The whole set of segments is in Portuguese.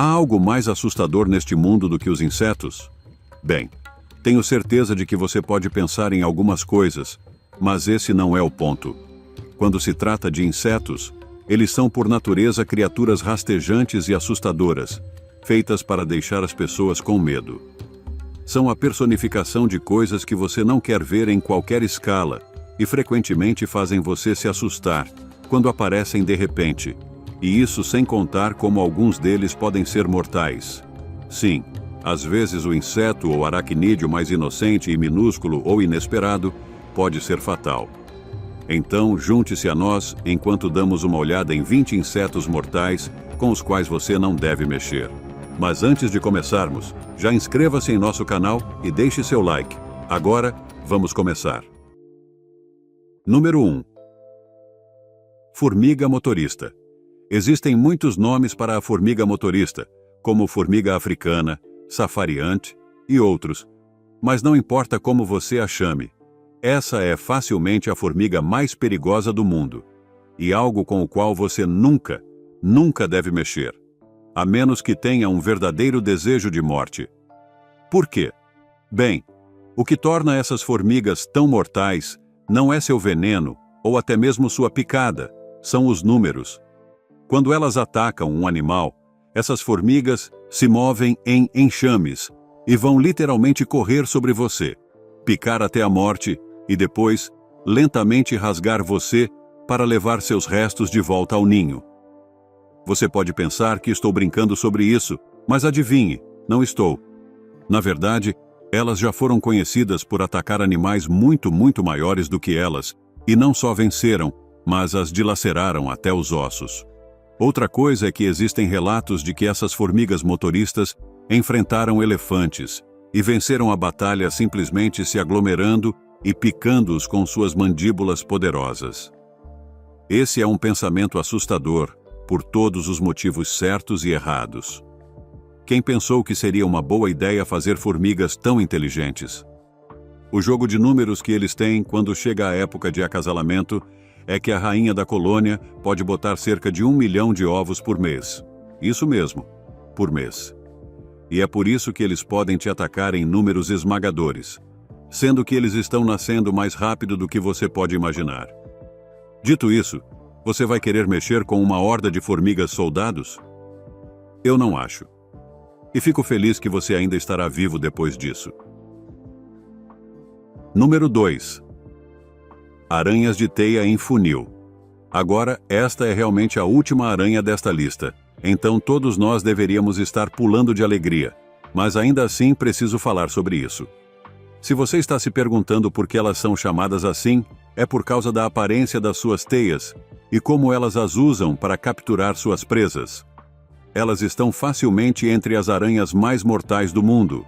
Há algo mais assustador neste mundo do que os insetos? Bem, tenho certeza de que você pode pensar em algumas coisas, mas esse não é o ponto. Quando se trata de insetos, eles são por natureza criaturas rastejantes e assustadoras, feitas para deixar as pessoas com medo. São a personificação de coisas que você não quer ver em qualquer escala e frequentemente fazem você se assustar quando aparecem de repente, e isso sem contar como alguns deles podem ser mortais. Sim, às vezes o inseto ou aracnídeo mais inocente e minúsculo ou inesperado pode ser fatal. Então, junte-se a nós enquanto damos uma olhada em 20 insetos mortais com os quais você não deve mexer. Mas antes de começarmos, já inscreva-se em nosso canal e deixe seu like. Agora, vamos começar. Número 1. Formiga motorista. Existem muitos nomes para a formiga motorista, como formiga africana, safari ant e outros. Mas não importa como você a chame. Essa é facilmente a formiga mais perigosa do mundo, e algo com o qual você nunca deve mexer, a menos que tenha um verdadeiro desejo de morte. Por quê? Bem, o que torna essas formigas tão mortais não é seu veneno ou até mesmo sua picada, são os números. Quando elas atacam um animal, essas formigas se movem em enxames e vão literalmente correr sobre você, picar até a morte e depois lentamente rasgar você para levar seus restos de volta ao ninho. Você pode pensar que estou brincando sobre isso, mas adivinhe, não estou. Na verdade, elas já foram conhecidas por atacar animais muito maiores do que elas, e não só venceram, mas as dilaceraram até os ossos. Outra coisa é que existem relatos de que essas formigas motoristas enfrentaram elefantes e venceram a batalha simplesmente se aglomerando e picando-os com suas mandíbulas poderosas. Esse é um pensamento assustador, por todos os motivos certos e errados. Quem pensou que seria uma boa ideia fazer formigas tão inteligentes? O jogo de números que eles têm quando chega a época de acasalamento é que a rainha da colônia pode botar cerca de 1 milhão de ovos por mês. Isso mesmo, por mês. E é por isso que eles podem te atacar em números esmagadores, sendo que eles estão nascendo mais rápido do que você pode imaginar. Dito isso, você vai querer mexer com uma horda de formigas soldados? Eu não acho. E fico feliz que você ainda estará vivo depois disso. Número 2. Aranhas de teia em funil. Agora, esta é realmente a última aranha desta lista, então todos nós deveríamos estar pulando de alegria, mas ainda assim preciso falar sobre isso. Se você está se perguntando por que elas são chamadas assim, é por causa da aparência das suas teias e como elas as usam para capturar suas presas. Elas estão facilmente entre as aranhas mais mortais do mundo.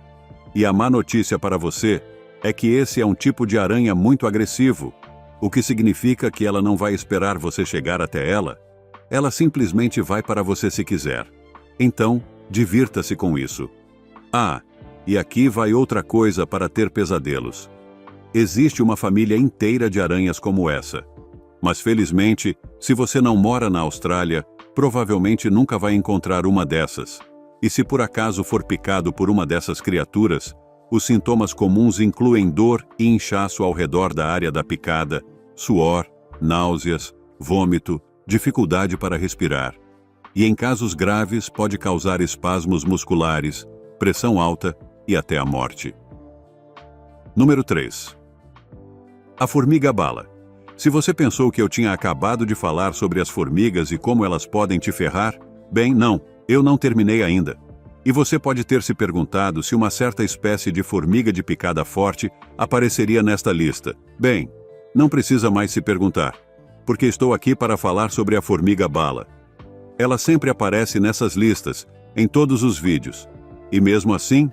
E a má notícia para você é que esse é um tipo de aranha muito agressivo, o que significa que ela não vai esperar você chegar até ela. Ela simplesmente vai para você se quiser. Então, divirta-se com isso. E aqui vai outra coisa para ter pesadelos. Existe uma família inteira de aranhas como essa. Mas felizmente, se você não mora na Austrália, provavelmente nunca vai encontrar uma dessas. E se por acaso for picado por uma dessas criaturas, os sintomas comuns incluem dor e inchaço ao redor da área da picada, suor, náuseas, vômito, dificuldade para respirar. E em casos graves pode causar espasmos musculares, pressão alta e até a morte. Número 3. A formiga bala. Se você pensou que eu tinha acabado de falar sobre as formigas e como elas podem te ferrar, bem, não, eu não terminei ainda. E você pode ter se perguntado se uma certa espécie de formiga de picada forte apareceria nesta lista. Bem, não precisa mais se perguntar, porque estou aqui para falar sobre a formiga bala. Ela sempre aparece nessas listas, em todos os vídeos. E mesmo assim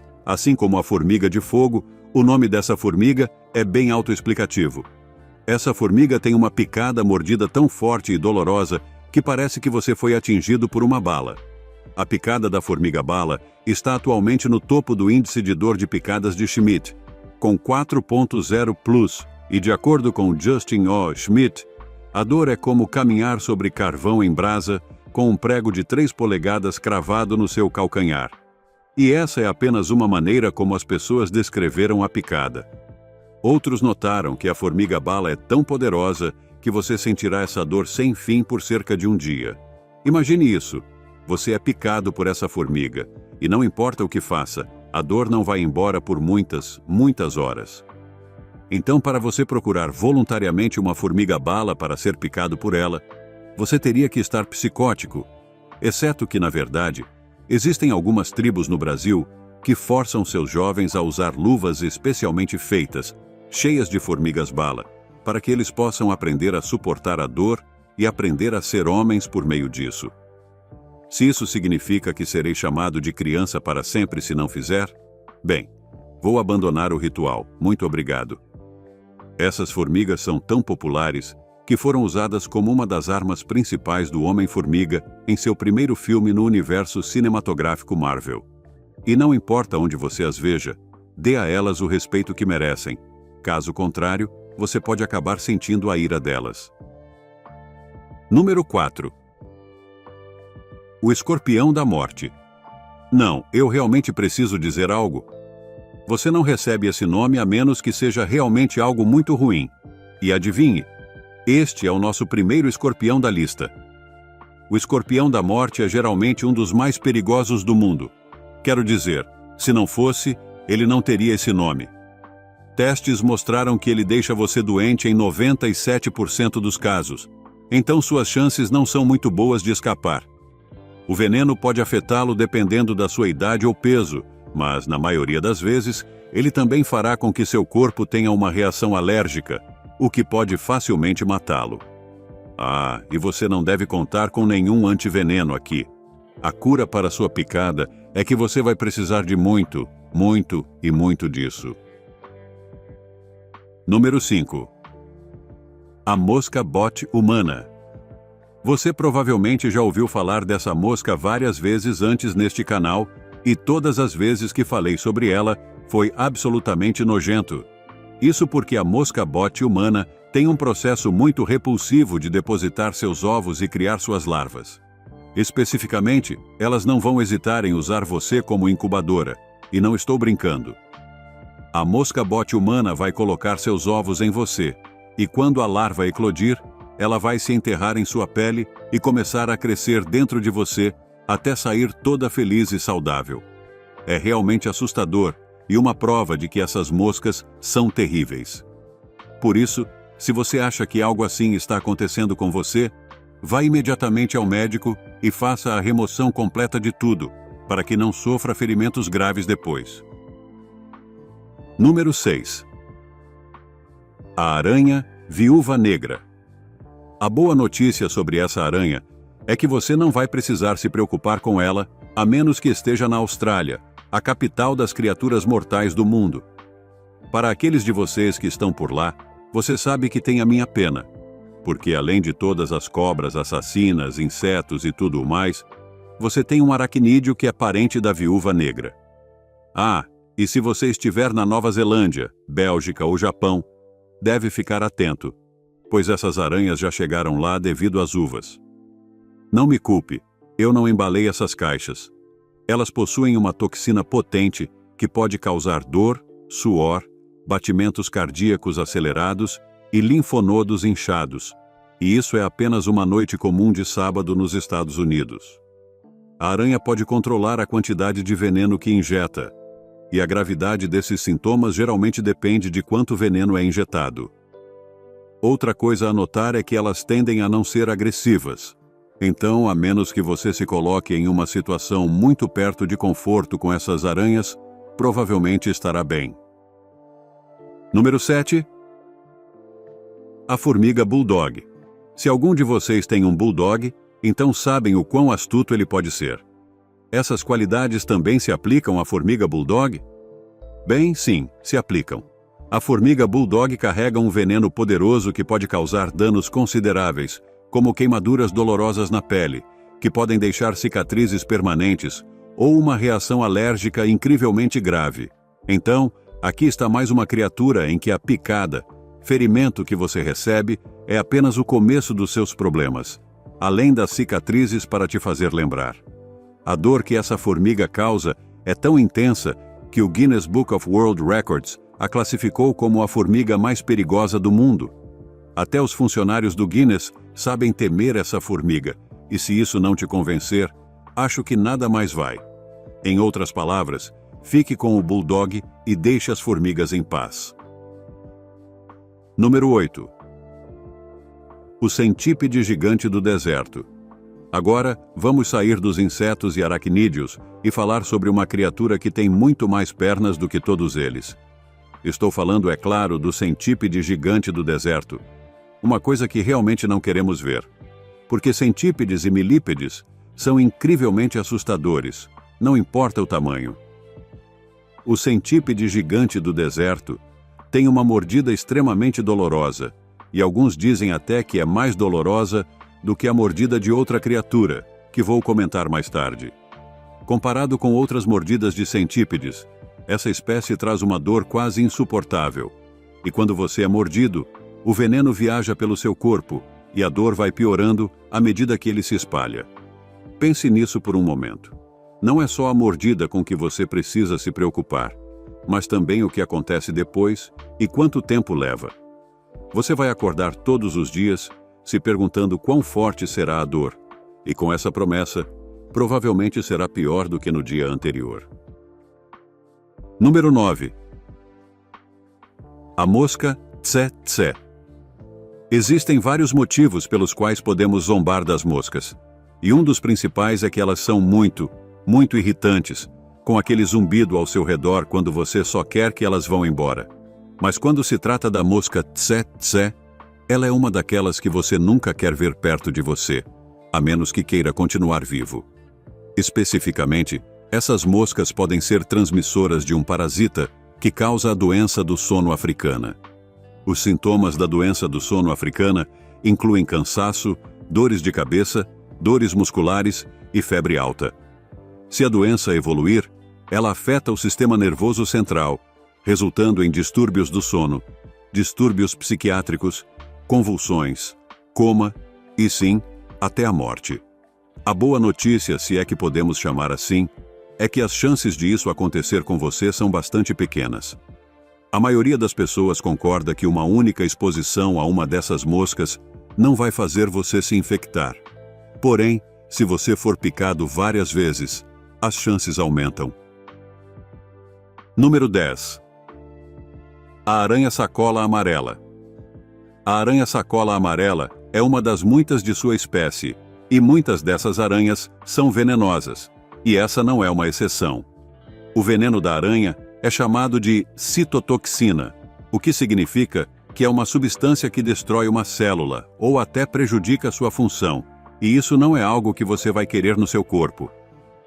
como a formiga de fogo, o nome dessa formiga é bem autoexplicativo. Essa formiga tem uma picada mordida tão forte e dolorosa que parece que você foi atingido por uma bala. A picada da formiga bala está atualmente no topo do índice de dor de picadas de Schmidt, com 4.0+, e de acordo com Justin O. Schmidt, a dor é como caminhar sobre carvão em brasa com um prego de 3 polegadas cravado no seu calcanhar. E essa é apenas uma maneira como as pessoas descreveram a picada. Outros notaram que a formiga-bala é tão poderosa que você sentirá essa dor sem fim por cerca de um dia. Imagine isso. Você é picado por essa formiga, e não importa o que faça, a dor não vai embora por muitas, muitas horas. Então, para você procurar voluntariamente uma formiga-bala para ser picado por ela, você teria que estar psicótico, exceto que, na verdade, existem algumas tribos no Brasil que forçam seus jovens a usar luvas especialmente feitas, cheias de formigas-bala, para que eles possam aprender a suportar a dor e aprender a ser homens por meio disso. Se isso significa que serei chamado de criança para sempre se não fizer, bem, vou abandonar o ritual, muito obrigado. Essas formigas são tão populares que foram usadas como uma das armas principais do Homem-Formiga em seu primeiro filme no universo cinematográfico Marvel. E não importa onde você as veja, dê a elas o respeito que merecem. Caso contrário, você pode acabar sentindo a ira delas. Número 4. O escorpião da morte. Não, eu realmente preciso dizer algo. Você não recebe esse nome a menos que seja realmente algo muito ruim. E adivinhe, este é o nosso primeiro escorpião da lista. O escorpião da morte é geralmente um dos mais perigosos do mundo. Quero dizer, se não fosse, ele não teria esse nome. Testes mostraram que ele deixa você doente em 97% dos casos, então suas chances não são muito boas de escapar. O veneno pode afetá-lo dependendo da sua idade ou peso, mas, na maioria das vezes, ele também fará com que seu corpo tenha uma reação alérgica, o que pode facilmente matá-lo. Ah, e você não deve contar com nenhum antiveneno aqui. A cura para sua picada é que você vai precisar de muito, muito e muito disso. Número 5. A mosca-bote humana. Você provavelmente já ouviu falar dessa mosca várias vezes antes neste canal, e todas as vezes que falei sobre ela, foi absolutamente nojento. Isso porque a mosca-bote humana tem um processo muito repulsivo de depositar seus ovos e criar suas larvas. Especificamente, elas não vão hesitar em usar você como incubadora, e não estou brincando. A mosca-bote humana vai colocar seus ovos em você, e quando a larva eclodir, ela vai se enterrar em sua pele e começar a crescer dentro de você até sair toda feliz e saudável. É realmente assustador e uma prova de que essas moscas são terríveis. Por isso, se você acha que algo assim está acontecendo com você, vá imediatamente ao médico e faça a remoção completa de tudo, para que não sofra ferimentos graves depois. Número 6. A aranha viúva negra. A boa notícia sobre essa aranha é que você não vai precisar se preocupar com ela, a menos que esteja na Austrália, a capital das criaturas mortais do mundo. Para aqueles de vocês que estão por lá, você sabe que tem a minha pena, porque além de todas as cobras assassinas, insetos e tudo o mais, você tem um aracnídeo que é parente da viúva negra. Ah, e se você estiver na Nova Zelândia, Bélgica ou Japão, deve ficar atento, pois essas aranhas já chegaram lá devido às uvas. Não me culpe, eu não embalei essas caixas. Elas possuem uma toxina potente que pode causar dor, suor, batimentos cardíacos acelerados e linfonodos inchados, e isso é apenas uma noite comum de sábado nos Estados Unidos. A aranha pode controlar a quantidade de veneno que injeta, e a gravidade desses sintomas geralmente depende de quanto veneno é injetado. Outra coisa a notar é que elas tendem a não ser agressivas. Então, a menos que você se coloque em uma situação muito perto de conforto com essas aranhas, provavelmente estará bem. Número 7. A formiga bulldog. Se algum de vocês tem um bulldog, então sabem o quão astuto ele pode ser. Essas qualidades também se aplicam à formiga bulldog? Bem, sim, se aplicam. A formiga bulldog carrega um veneno poderoso que pode causar danos consideráveis, como queimaduras dolorosas na pele, que podem deixar cicatrizes permanentes, ou uma reação alérgica incrivelmente grave. Então, aqui está mais uma criatura em que a picada, ferimento que você recebe, é apenas o começo dos seus problemas. além das cicatrizes para te fazer lembrar. A dor que essa formiga causa é tão intensa que o Guinness Book of World Records a classificou como a formiga mais perigosa do mundo. Até os funcionários do Guinness sabem temer essa formiga, e se isso não te convencer, acho que nada mais vai. Em outras palavras, fique com o bulldog e deixe as formigas em paz. Número 8. O centípede gigante do deserto. Agora, vamos sair dos insetos e aracnídeos e falar sobre uma criatura que tem muito mais pernas do que todos eles. Estou falando, é claro, do centípede gigante do deserto. Uma coisa que realmente não queremos ver. Porque centípedes e milípedes são incrivelmente assustadores, não importa o tamanho. O centípede gigante do deserto tem uma mordida extremamente dolorosa, e alguns dizem até que é mais dolorosa do que a mordida de outra criatura, que vou comentar mais tarde. Comparado com outras mordidas de centípedes, essa espécie traz uma dor quase insuportável. E quando você é mordido, o veneno viaja pelo seu corpo e a dor vai piorando à medida que ele se espalha. Pense nisso por um momento. Não é só a mordida com que você precisa se preocupar, mas também o que acontece depois e quanto tempo leva. Você vai acordar todos os dias se perguntando quão forte será a dor, e com essa promessa, provavelmente será pior do que no dia anterior. Número 9. A mosca tse-tse. Existem vários motivos pelos quais podemos zombar das moscas, e um dos principais é que elas são muito irritantes, com aquele zumbido ao seu redor quando você só quer que elas vão embora. Mas quando se trata da mosca tse-tse, ela é uma daquelas que você nunca quer ver perto de você, a menos que queira continuar vivo. Especificamente, essas moscas podem ser transmissoras de um parasita que causa a doença do sono africana. Os sintomas da doença do sono africana incluem cansaço, dores de cabeça, dores musculares e febre alta. Se a doença evoluir, ela afeta o sistema nervoso central, resultando em distúrbios do sono, distúrbios psiquiátricos, convulsões, coma e, sim, até a morte. A boa notícia, se é que podemos chamar assim, é que as chances de isso acontecer com você são bastante pequenas. A maioria das pessoas concorda que uma única exposição a uma dessas moscas não vai fazer você se infectar. Porém, se você for picado várias vezes, as chances aumentam. Número 10. A aranha-sacola amarela. A aranha-sacola amarela é uma das muitas de sua espécie, e muitas dessas aranhas são venenosas, e essa não é uma exceção. O veneno da aranha é chamado de citotoxina, o que significa que é uma substância que destrói uma célula ou até prejudica sua função, e isso não é algo que você vai querer no seu corpo.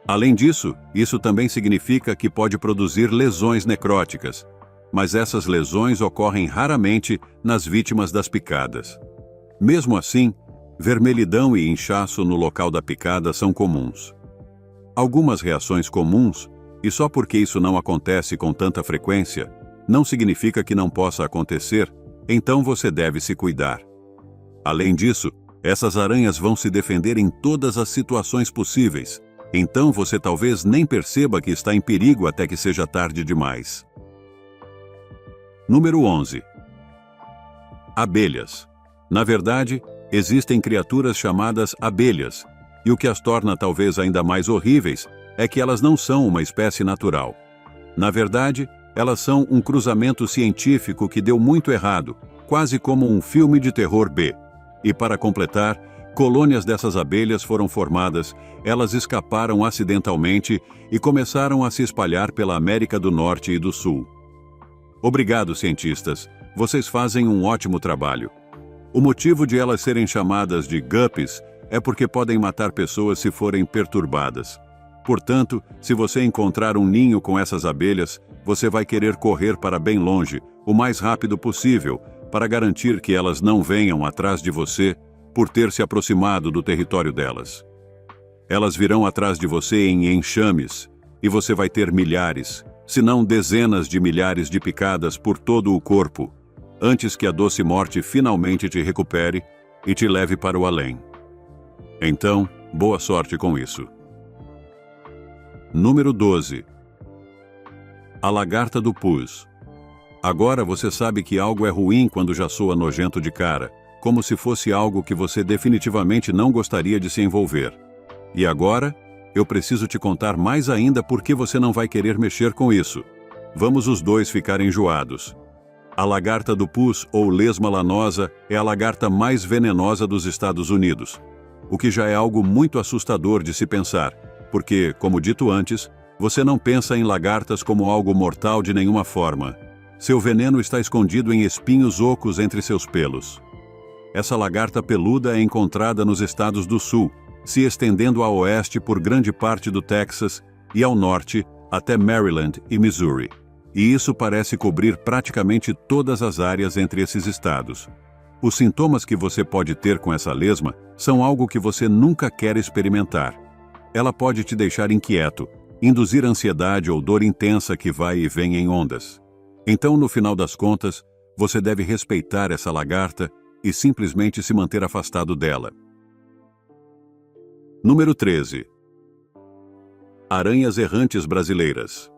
Além disso, isso também significa que pode produzir lesões necróticas, mas essas lesões ocorrem raramente nas vítimas das picadas. Mesmo assim, vermelhidão e inchaço no local da picada são comuns. Algumas reações comuns, e só porque isso não acontece com tanta frequência, não significa que não possa acontecer, então você deve se cuidar. Além disso, essas aranhas vão se defender em todas as situações possíveis, então você talvez nem perceba que está em perigo até que seja tarde demais. Número 11. Abelhas. Na verdade, existem criaturas chamadas abelhas, e o que as torna talvez ainda mais horríveis é que elas não são uma espécie natural. Na verdade, elas são um cruzamento científico que deu muito errado, quase como um filme de terror B. E para completar, colônias dessas abelhas foram formadas, elas escaparam acidentalmente e começaram a se espalhar pela América do Norte e do Sul. Obrigado, cientistas. Vocês fazem um ótimo trabalho. O motivo de elas serem chamadas de guppies é porque podem matar pessoas se forem perturbadas. Portanto, se você encontrar um ninho com essas abelhas, você vai querer correr para bem longe, o mais rápido possível, para garantir que elas não venham atrás de você por ter se aproximado do território delas. Elas virão atrás de você em enxames, e você vai ter milhares, se não dezenas de milhares de picadas por todo o corpo, antes que a doce morte finalmente te recupere e te leve para o além. Então, boa sorte com isso. Número 12. A lagarta do pus. Agora você sabe que algo é ruim quando já soa nojento de cara, como se fosse algo que você definitivamente não gostaria de se envolver. E agora, eu preciso te contar mais ainda por que você não vai querer mexer com isso. Vamos os dois ficar enjoados. A lagarta do pus, ou lesma lanosa, é a lagarta mais venenosa dos Estados Unidos, o que já é algo muito assustador de se pensar, porque, como dito antes, você não pensa em lagartas como algo mortal de nenhuma forma. Seu veneno está escondido em espinhos ocos entre seus pelos. Essa lagarta peluda é encontrada nos estados do sul, se estendendo a oeste por grande parte do Texas e ao norte até Maryland e Missouri. E isso parece cobrir praticamente todas as áreas entre esses estados. Os sintomas que você pode ter com essa lesma são algo que você nunca quer experimentar. Ela pode te deixar inquieto, induzir ansiedade ou dor intensa que vai e vem em ondas. Então, no final das contas, você deve respeitar essa lagarta e simplesmente se manter afastado dela. Número 13. Aranhas errantes brasileiras.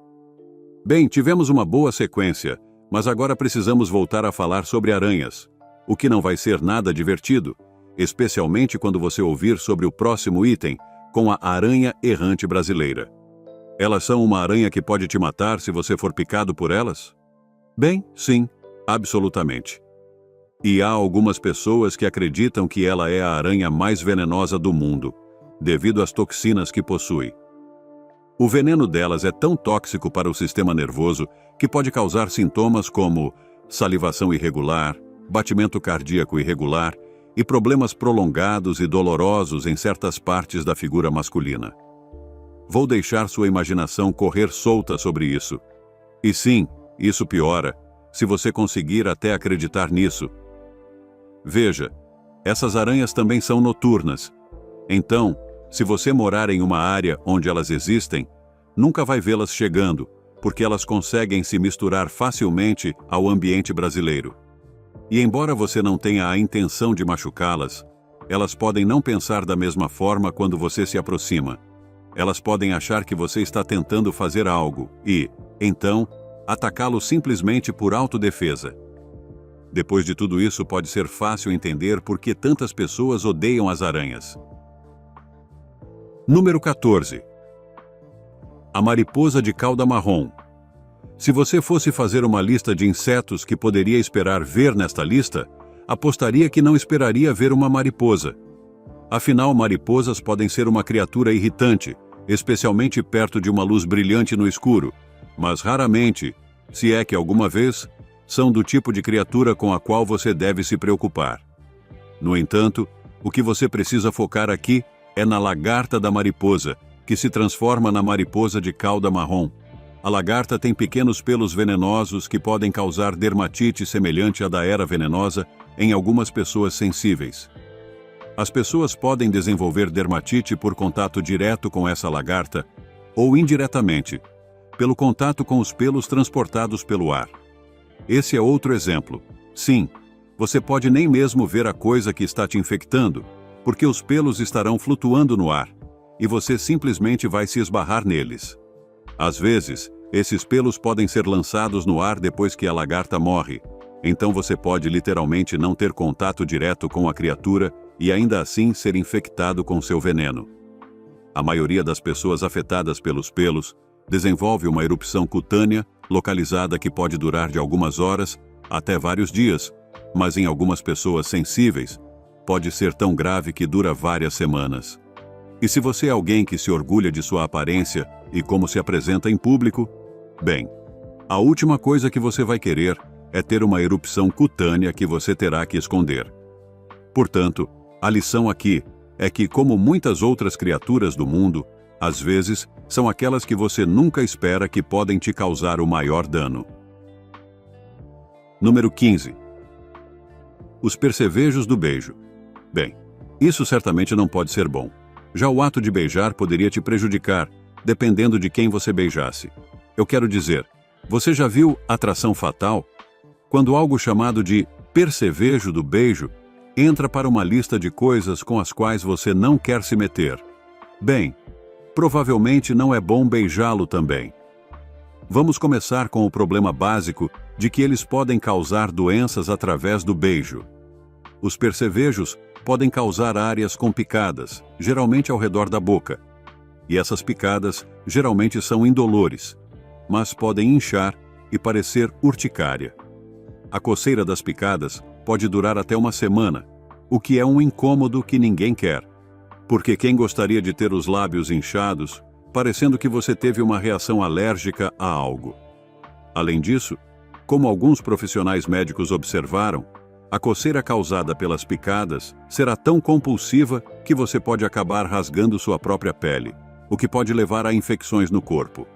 Bem, tivemos uma boa sequência, mas agora precisamos voltar a falar sobre aranhas, o que não vai ser nada divertido, especialmente quando você ouvir sobre o próximo item, com a aranha errante brasileira. Elas são uma aranha que pode te matar se você for picado por elas? Bem, sim, absolutamente. E há algumas pessoas que acreditam que ela é a aranha mais venenosa do mundo, devido às toxinas que possui. O veneno delas é tão tóxico para o sistema nervoso que pode causar sintomas como salivação irregular, batimento cardíaco irregular e problemas prolongados e dolorosos em certas partes da figura masculina. Vou deixar sua imaginação correr solta sobre isso. E sim, isso piora, se você conseguir até acreditar nisso. Veja, essas aranhas também são noturnas. Então, se você morar em uma área onde elas existem, nunca vai vê-las chegando, porque elas conseguem se misturar facilmente ao ambiente brasileiro. E embora você não tenha a intenção de machucá-las, elas podem não pensar da mesma forma quando você se aproxima. Elas podem achar que você está tentando fazer algo e, então, atacá-lo simplesmente por autodefesa. Depois de tudo isso, pode ser fácil entender por que tantas pessoas odeiam as aranhas. Número 14. A mariposa de cauda marrom. Se você fosse fazer uma lista de insetos que poderia esperar ver nesta lista, apostaria que não esperaria ver uma mariposa. Afinal, mariposas podem ser uma criatura irritante, especialmente perto de uma luz brilhante no escuro, mas raramente, se é que alguma vez, são do tipo de criatura com a qual você deve se preocupar. No entanto, o que você precisa focar aqui é na lagarta da mariposa, que se transforma na mariposa de cauda marrom. A lagarta tem pequenos pelos venenosos que podem causar dermatite semelhante à da era venenosa em algumas pessoas sensíveis. As pessoas podem desenvolver dermatite por contato direto com essa lagarta ou indiretamente, pelo contato com os pelos transportados pelo ar. Esse é outro exemplo. Sim, você pode nem mesmo ver a coisa que está te infectando, porque os pelos estarão flutuando no ar, e você simplesmente vai se esbarrar neles. Às vezes, esses pelos podem ser lançados no ar depois que a lagarta morre, então você pode literalmente não ter contato direto com a criatura e ainda assim ser infectado com seu veneno. A maioria das pessoas afetadas pelos pelos desenvolve uma erupção cutânea localizada que pode durar de algumas horas até vários dias, mas em algumas pessoas sensíveis, pode ser tão grave que dura várias semanas. E se você é alguém que se orgulha de sua aparência e como se apresenta em público, bem, a última coisa que você vai querer é ter uma erupção cutânea que você terá que esconder. Portanto, a lição aqui é que, como muitas outras criaturas do mundo, às vezes, são aquelas que você nunca espera que podem te causar o maior dano. Número 15. Os percevejos do beijo. Bem, isso certamente não pode ser bom. Já o ato de beijar poderia te prejudicar, dependendo de quem você beijasse. Eu quero dizer, você já viu Atração Fatal? Quando algo chamado de percevejo do beijo entra para uma lista de coisas com as quais você não quer se meter. Bem, provavelmente não é bom beijá-lo também. Vamos começar com o problema básico de que eles podem causar doenças através do beijo. Os percevejos podem causar áreas com picadas, geralmente ao redor da boca. E essas picadas geralmente são indolores, mas podem inchar e parecer urticária. A coceira das picadas pode durar até uma semana, o que é um incômodo que ninguém quer. Porque quem gostaria de ter os lábios inchados, parecendo que você teve uma reação alérgica a algo? Além disso, como alguns profissionais médicos observaram, a coceira causada pelas picadas será tão compulsiva que você pode acabar rasgando sua própria pele, o que pode levar a infecções no corpo.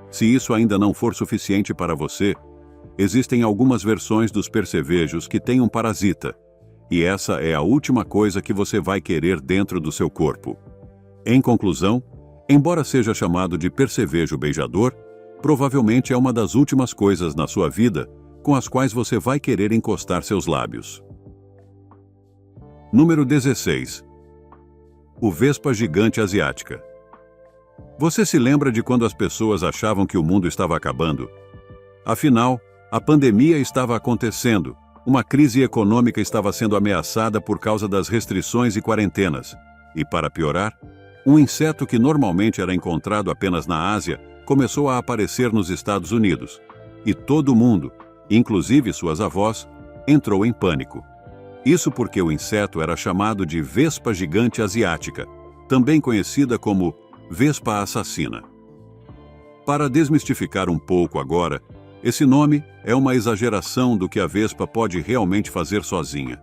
Se isso ainda não for suficiente para você, existem algumas versões dos percevejos que têm um parasita, e essa é a última coisa que você vai querer dentro do seu corpo. Em conclusão, embora seja chamado de percevejo beijador, provavelmente é uma das últimas coisas na sua vida com as quais você vai querer encostar seus lábios. Número 16. O Vespa Gigante Asiática. Você se lembra de quando as pessoas achavam que o mundo estava acabando? Afinal, a pandemia estava acontecendo, uma crise econômica estava sendo ameaçada por causa das restrições e quarentenas. E para piorar, um inseto que normalmente era encontrado apenas na Ásia começou a aparecer nos Estados Unidos. E todo mundo, inclusive suas avós, entrou em pânico. Isso porque o inseto era chamado de Vespa Gigante Asiática, também conhecida como Vespa Assassina. Para desmistificar um pouco agora, esse nome é uma exageração do que a vespa pode realmente fazer sozinha.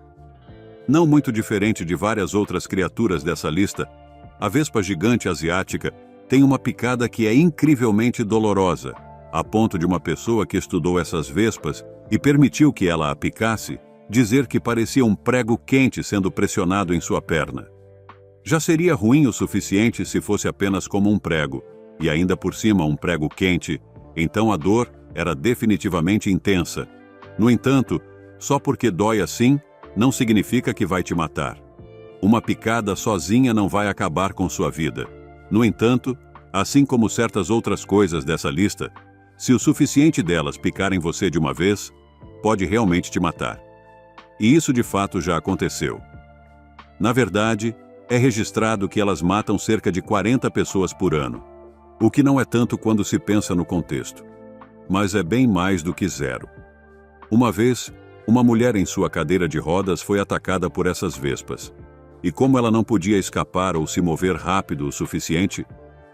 Não muito diferente de várias outras criaturas dessa lista, a Vespa Gigante Asiática tem uma picada que é incrivelmente dolorosa, a ponto de uma pessoa que estudou essas vespas e permitiu que ela a picasse, dizer que parecia um prego quente sendo pressionado em sua perna. Já seria ruim o suficiente se fosse apenas como um prego, e ainda por cima um prego quente, então a dor era definitivamente intensa. No entanto, só porque dói assim, não significa que vai te matar. Uma picada sozinha não vai acabar com sua vida. No entanto, assim como certas outras coisas dessa lista, se o suficiente delas picarem você de uma vez, pode realmente te matar. E isso de fato já aconteceu. Na verdade, é registrado que elas matam cerca de 40 pessoas por ano, o que não é tanto quando se pensa no contexto, mas é bem mais do que zero. Uma vez, uma mulher em sua cadeira de rodas foi atacada por essas vespas, e como ela não podia escapar ou se mover rápido o suficiente,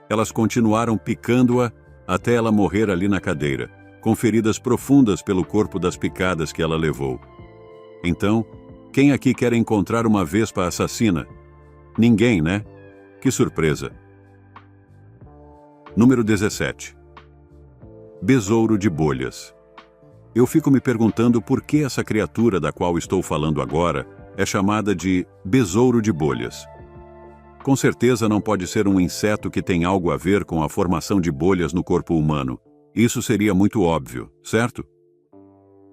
elas continuaram picando-a até ela morrer ali na cadeira, com feridas profundas pelo corpo das picadas que ela levou. Então, quem aqui quer encontrar uma vespa assassina? Ninguém, né? Que surpresa! Número 17. Besouro de bolhas. Eu fico me perguntando por que essa criatura da qual estou falando agora é chamada de besouro de bolhas. Com certeza não pode ser um inseto que tem algo a ver com a formação de bolhas no corpo humano. Isso seria muito óbvio, certo?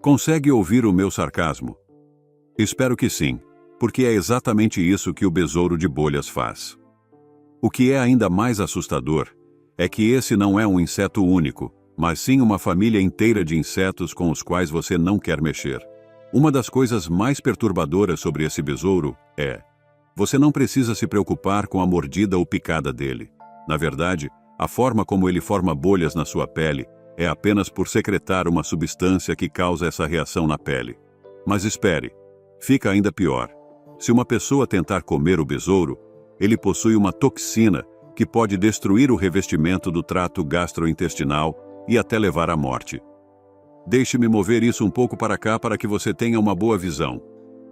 Consegue ouvir o meu sarcasmo? Espero que sim, porque é exatamente isso que o besouro de bolhas faz. O que é ainda mais assustador é que esse não é um inseto único, mas sim uma família inteira de insetos com os quais você não quer mexer. Uma das coisas mais perturbadoras sobre esse besouro é: você não precisa se preocupar com a mordida ou picada dele. Na verdade, a forma como ele forma bolhas na sua pele é apenas por secretar uma substância que causa essa reação na pele. Mas espere, fica ainda pior. Se uma pessoa tentar comer o besouro, ele possui uma toxina que pode destruir o revestimento do trato gastrointestinal e até levar à morte. Deixe-me mover isso um pouco para cá para que você tenha uma boa visão.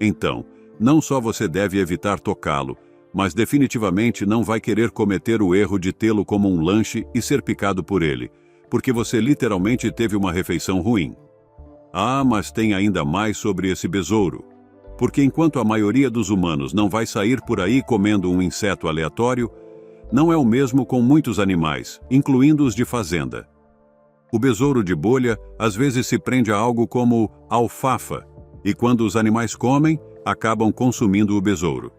Então, não só você deve evitar tocá-lo, mas definitivamente não vai querer cometer o erro de tê-lo como um lanche e ser picado por ele, porque você literalmente teve uma refeição ruim. Ah, mas tem ainda mais sobre esse besouro. Porque enquanto a maioria dos humanos não vai sair por aí comendo um inseto aleatório, não é o mesmo com muitos animais, incluindo os de fazenda. O besouro de bolha às vezes se prende a algo como alfafa, e quando os animais comem, acabam consumindo o besouro.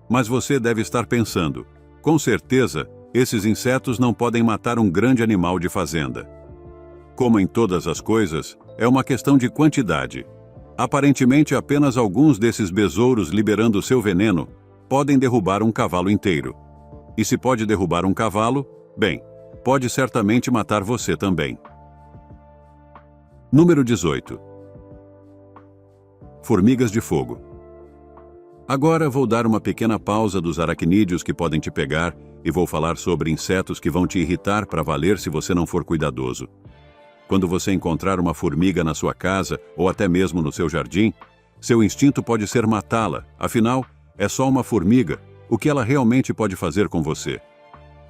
Mas você deve estar pensando, com certeza, esses insetos não podem matar um grande animal de fazenda. Como em todas as coisas, é uma questão de quantidade. Aparentemente, apenas alguns desses besouros liberando seu veneno podem derrubar um cavalo inteiro. E se pode derrubar um cavalo, bem, pode certamente matar você também. Número 18. Formigas de fogo. Agora vou dar uma pequena pausa dos aracnídeos que podem te pegar e vou falar sobre insetos que vão te irritar para valer se você não for cuidadoso. Quando você encontrar uma formiga na sua casa ou até mesmo no seu jardim, seu instinto pode ser matá-la, afinal, é só uma formiga, o que ela realmente pode fazer com você?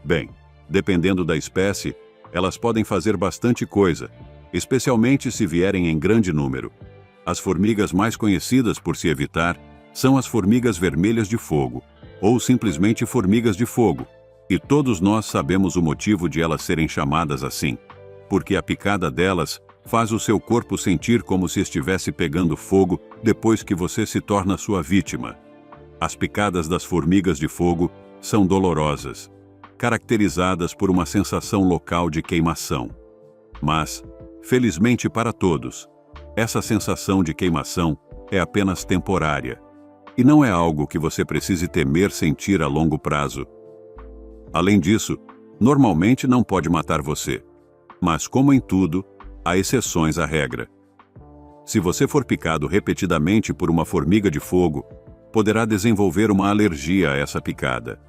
Bem, dependendo da espécie, elas podem fazer bastante coisa, especialmente se vierem em grande número. As formigas mais conhecidas por se evitar são as formigas vermelhas de fogo, ou simplesmente formigas de fogo, e todos nós sabemos o motivo de elas serem chamadas assim, porque a picada delas faz o seu corpo sentir como se estivesse pegando fogo depois que você se torna sua vítima. As picadas das formigas de fogo são dolorosas, caracterizadas por uma sensação local de queimação. Mas, felizmente para todos, essa sensação de queimação é apenas temporária, e não é algo que você precise temer sentir a longo prazo. Além disso, normalmente não pode matar você, mas como em tudo, há exceções à regra. Se você for picado repetidamente por uma formiga de fogo, poderá desenvolver uma alergia a essa picada.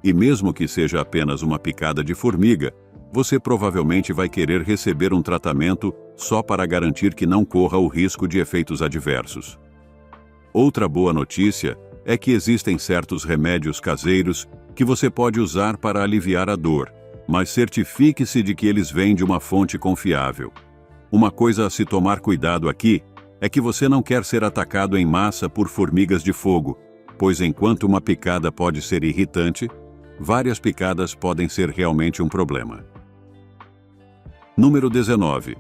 E mesmo que seja apenas uma picada de formiga, você provavelmente vai querer receber um tratamento só para garantir que não corra o risco de efeitos adversos. Outra boa notícia é que existem certos remédios caseiros que você pode usar para aliviar a dor, mas certifique-se de que eles vêm de uma fonte confiável. Uma coisa a se tomar cuidado aqui é que você não quer ser atacado em massa por formigas de fogo, pois enquanto uma picada pode ser irritante, várias picadas podem ser realmente um problema. Número 19.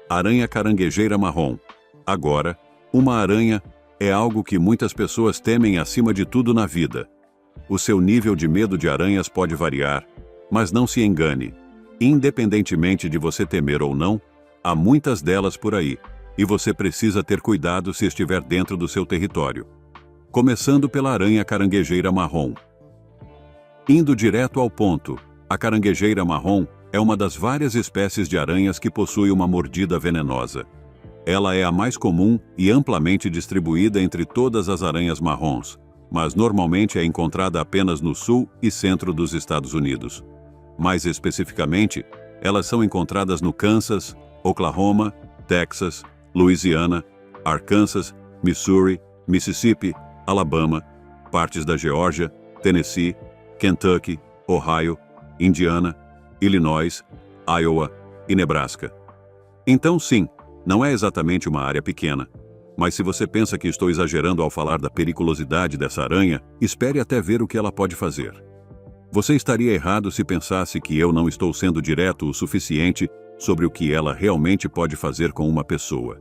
Aranha caranguejeira marrom. Agora, uma aranha é algo que muitas pessoas temem acima de tudo na vida. O seu nível de medo de aranhas pode variar, mas não se engane. Independentemente de você temer ou não, há muitas delas por aí, e você precisa ter cuidado se estiver dentro do seu território. Começando pela aranha caranguejeira marrom. Indo direto ao ponto, a caranguejeira marrom é uma das várias espécies de aranhas que possui uma mordida venenosa. Ela é a mais comum e amplamente distribuída entre todas as aranhas marrons, mas normalmente é encontrada apenas no sul e centro dos Estados Unidos. Mais especificamente, elas são encontradas no Kansas, Oklahoma, Texas, Louisiana, Arkansas, Missouri, Mississippi, Alabama, partes da Geórgia, Tennessee, Kentucky, Ohio, Indiana, Illinois, Iowa e Nebraska. Então sim, não é exatamente uma área pequena, mas se você pensa que estou exagerando ao falar da periculosidade dessa aranha, espere até ver o que ela pode fazer. Você estaria errado se pensasse que eu não estou sendo direto o suficiente sobre o que ela realmente pode fazer com uma pessoa.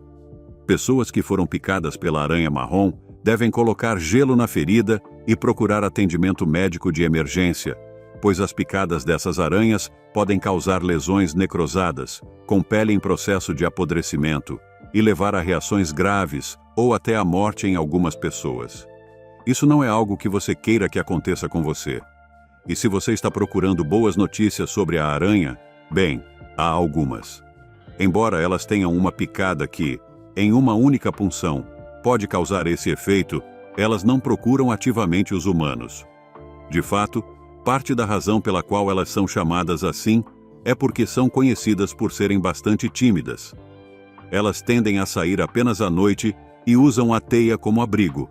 Pessoas que foram picadas pela aranha marrom devem colocar gelo na ferida e procurar atendimento médico de emergência, pois as picadas dessas aranhas podem causar lesões necrosadas, com pele em processo de apodrecimento, e levar a reações graves ou até a morte em algumas pessoas. Isso não é algo que você queira que aconteça com você. E se você está procurando boas notícias sobre a aranha, bem, há algumas. Embora elas tenham uma picada que, em uma única punção, pode causar esse efeito, elas não procuram ativamente os humanos. De fato, parte da razão pela qual elas são chamadas assim é porque são conhecidas por serem bastante tímidas. Elas tendem a sair apenas à noite e usam a teia como abrigo.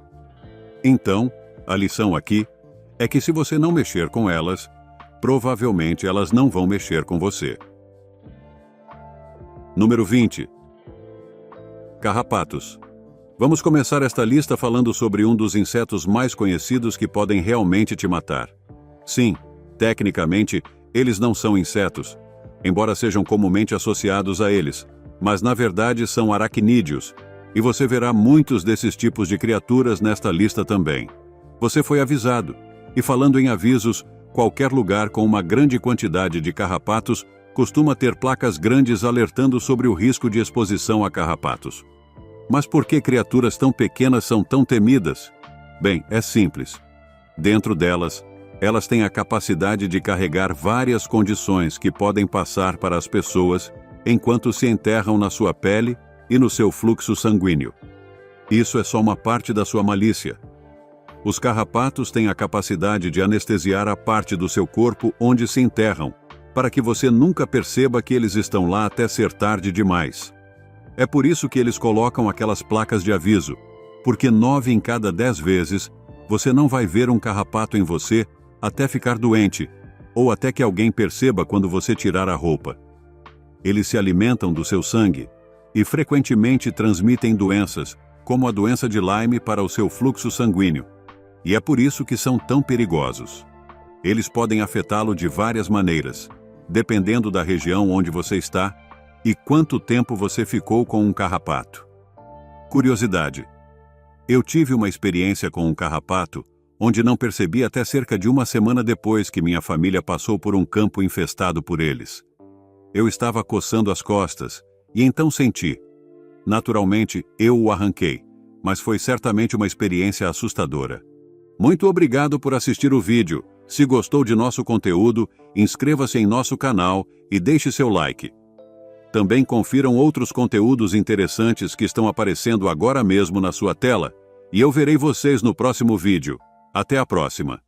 Então, a lição aqui é que se você não mexer com elas, provavelmente elas não vão mexer com você. Número 20. Carrapatos. Vamos começar esta lista falando sobre um dos insetos mais conhecidos que podem realmente te matar. Sim, tecnicamente, eles não são insetos, embora sejam comumente associados a eles, mas na verdade são aracnídeos, E você verá muitos desses tipos de criaturas nesta lista também. Você foi avisado. E falando em avisos, qualquer lugar com uma grande quantidade de carrapatos costuma ter placas grandes alertando sobre o risco de exposição a carrapatos. Mas por que criaturas tão pequenas são tão temidas? Bem, é simples. Dentro delas, elas têm a capacidade de carregar várias condições que podem passar para as pessoas enquanto se enterram na sua pele e no seu fluxo sanguíneo. Isso é só uma parte da sua malícia. Os carrapatos têm a capacidade de anestesiar a parte do seu corpo onde se enterram, para que você nunca perceba que eles estão lá até ser tarde demais. É por isso que eles colocam aquelas placas de aviso, porque 9 em cada 10 vezes você não vai ver um carrapato em você até ficar doente, ou até que alguém perceba quando você tirar a roupa. Eles se alimentam do seu sangue e frequentemente transmitem doenças, como a doença de Lyme para o seu fluxo sanguíneo. E é por isso que são tão perigosos. Eles podem afetá-lo de várias maneiras, dependendo da região onde você está e quanto tempo você ficou com um carrapato. Curiosidade: eu tive uma experiência com um carrapato onde não percebi até cerca de uma semana depois que minha família passou por um campo infestado por eles. Eu estava coçando as costas e então senti. Naturalmente, eu o arranquei, mas foi certamente uma experiência assustadora. Muito obrigado por assistir o vídeo. Se gostou de nosso conteúdo, inscreva-se em nosso canal e deixe seu like. Também confiram outros conteúdos interessantes que estão aparecendo agora mesmo na sua tela, e eu verei vocês no próximo vídeo. Até a próxima!